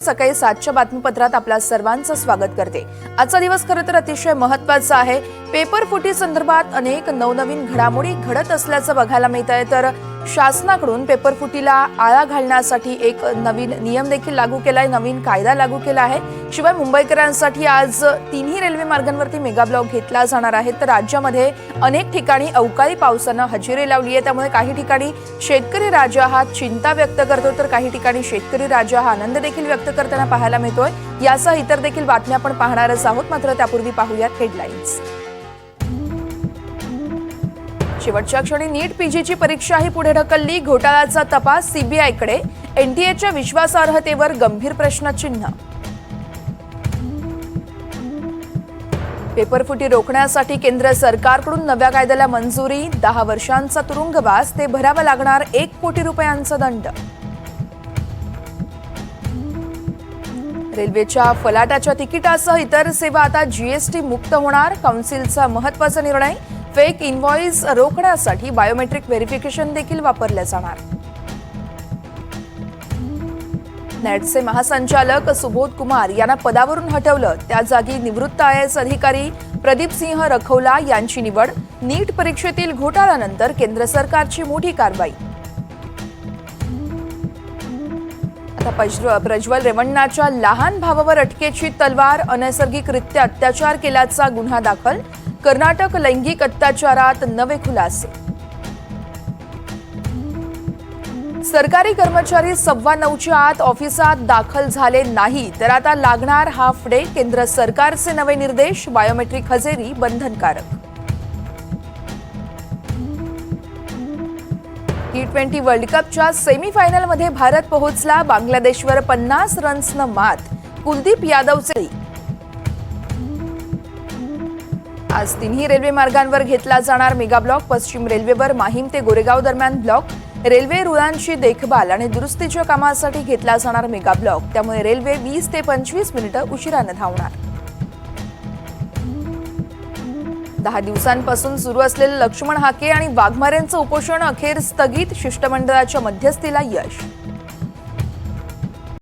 सकाळी 7च्या बातमीपत्रात आपल्या सर्वांचं स्वागत करते। आजचा दिवस खरं तर अतिशय महत्त्वाचा आहे। पेपर फुटी संदर्भात अनेक नवनवीन घडामोडी घडत असल्याचं बघायला मिळत आहे। तर शासनाकडून पेपर फुटीला आळा घालण्यासाठी एक नवीन नियम देखील लागू केलाय, नवीन कायदा लागू केला आहे। शिवाय मुंबईकरांसाठी आज तिन्ही रेल्वे मार्गांवरती मेगा ब्लॉक घेतला जाणार आहे। तर राज्यामध्ये अनेक ठिकाणी अवकाळी पावसानं हजेरी लावली आहे, त्यामुळे काही ठिकाणी शेतकरी राजा हा चिंता व्यक्त करतो, तर काही ठिकाणी शेतकरी राजा हा आनंद देखील व्यक्त करताना पाहायला मिळतोय। यासह इतर देखील बातम्या आपण पाहणारच आहोत, मात्र त्यापूर्वी पाहूयात हेडलाईन्स। शेवटच्या क्षणी नीट पीजीची परीक्षाही पुढे ढकलली, घोटाळ्याचा तपास सीबीआयकडे, एनटीएच्या विश्वासार्हतेवर गंभीर प्रश्नचिन्ह। पेपरफुटी रोखण्यासाठी केंद्र सरकारकडून नव्या कायद्याला मंजुरी, 10 वर्षांचा तुरुंगवास, ते भरावा लागणार 1 कोटी रुपयांचा दंड। रेल्वेच्या फलाटाच्या तिकिटासह इतर सेवा आता जीएसटी मुक्त होणार, काउन्सिलचा महत्त्वाचा निर्णय। फेक इनव्हॉइस रोखण्यासाठी बायोमेट्रिक व्हेरिफिकेशन देखील वापरले जाणार। नेटचे महासंचालक सुबोध कुमार यांना पदावरून हटवलं, त्या जागी निवृत्त आयएएस अधिकारी प्रदीप सिंह रखौला यांची निवड। नीट परीक्षेतील घोटाळ्यानंतर केंद्र सरकारची मोठी कारवाई। आता प्रज्वल रेवण्णाच्या लहान भावावर अटकेची तलवार, अनैसर्गिकरित्या अत्याचार केल्याचा गुन्हा दाखल। कर्नाटक लैंगिक अत्याचारात नवे खुलासे। सरकारी कर्मचारी 9:15च्या आत ऑफिसात दाखल झाले नाही तर आता लागणार हाफ डे, केंद्र सरकारचे नवे निर्देश। बायोमेट्रिक हजेरी बंधनकारक। T20 वर्ल्ड कपच्या सेमीफायनलमध्ये भारत पोहोचला, बांगलादेशवर 50 रन्सनं मात। कुलदीप यादवचे आज तिन्ही रेल्वे मार्गांवर घेतला जाणार मेगा ब्लॉक। पश्चिम रेल्वेवर माहीम ते गोरेगाव दरम्यान ब्लॉक। रेल्वे रुळांची देखभाल आणि दुरुस्तीच्या कामासाठी घेतला जाणार मेगा ब्लॉक, त्यामुळे रेल्वे 20 ते 25 मिनिटं उशिराने धावणार। 10 दिवसांपासून सुरू असलेलं लक्ष्मण हाके आणि वाघमारेंचं उपोषण अखेर स्थगित, शिष्टमंडळाच्या मध्यस्थीला यश।